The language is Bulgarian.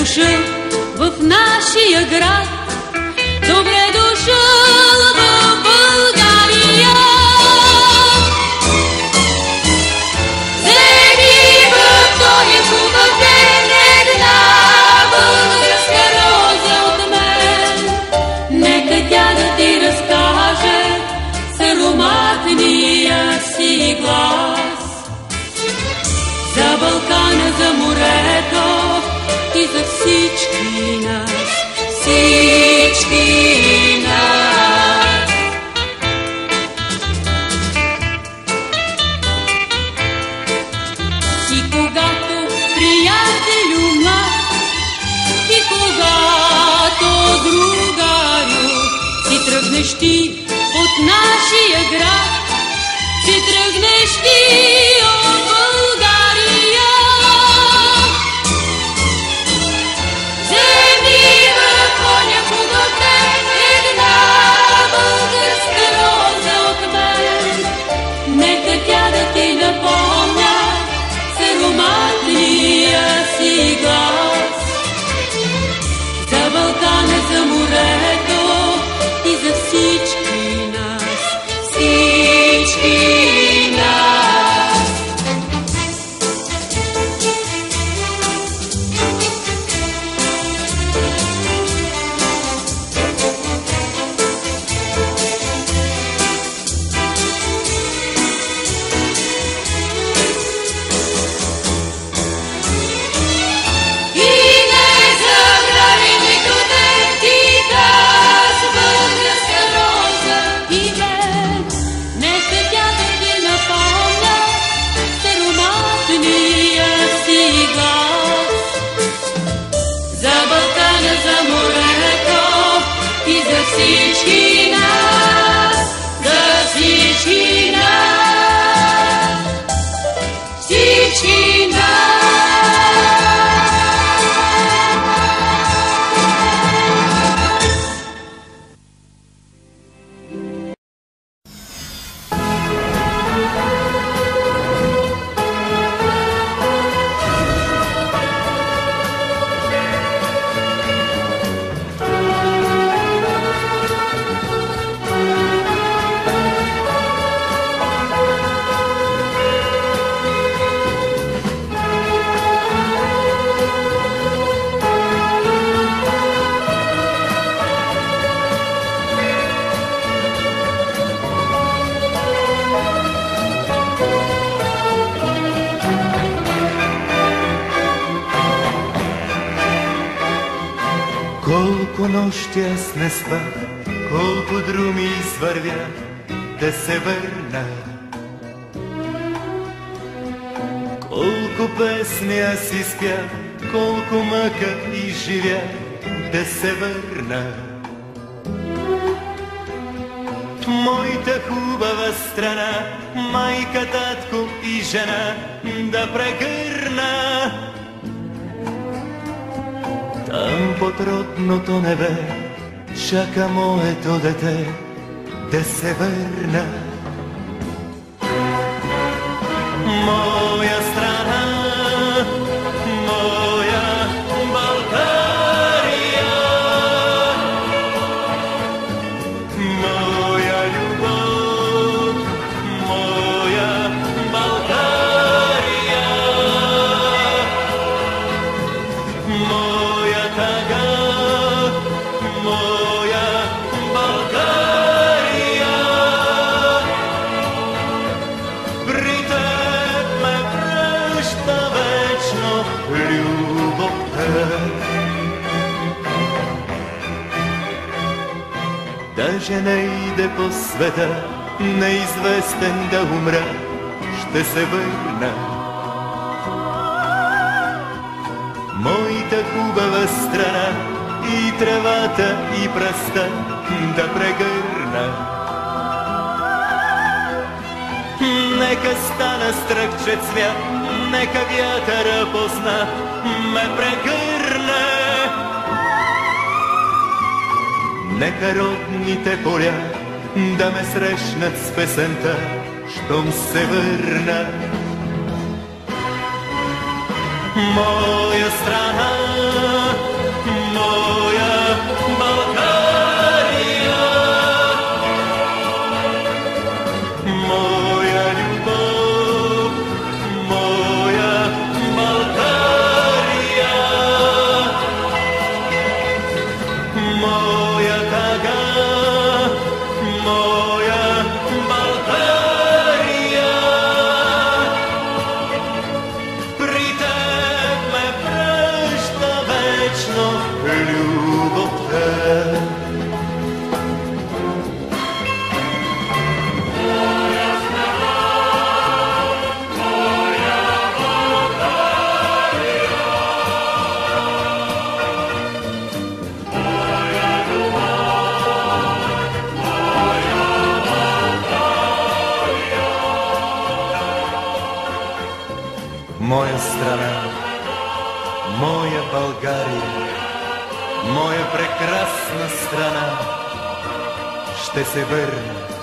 дошъл в нашия град, добре дошъл в България. Вземи в този хубав ден една българска роза от мен, нека тя да ти разкаже с ароматния си глас за Балкана, за морето и за всички нас, всички нас. И когато, приятелю млад, и когато, другарю, си тръгнеш ти от нашия град, си тръгнеш ти от България. Вземи в коня хубав ден една българска роза от мен, нека тя да ти напомня с ароматния си глас за Балкана, за морето и за всички нас, всички нас. И не забрави нито ден ти таз българска роза и мен, нека тя да ти напомня с ароматния си глас за Балкана, за морето и за всички нас, за всички нас, всички нас. Колко нощи аз не спах, колко друми извървя да се върна. Колко песни аз изпях, колко мъка изживя да се върна. Моята хубава страна, майка, татко и жена да прегърна. Там под родното небе чака моето дете да се върна. Моя страна, моя България, моя любов, моя България, моя тъга, моя България. При теб ме връща вечно любовта. Даже не иде по света, неизвестен да умра, ще се върна. Моята хубава страна, и тревата, и пръста да прегърна. Нека стана стръкче цвят, нека вятъра позна ме прегърне. Нека родните поля да ме срещнат с песента, щом се върна. Моя страна, моя страна, моя България, моя прекрасна страна, ще се върна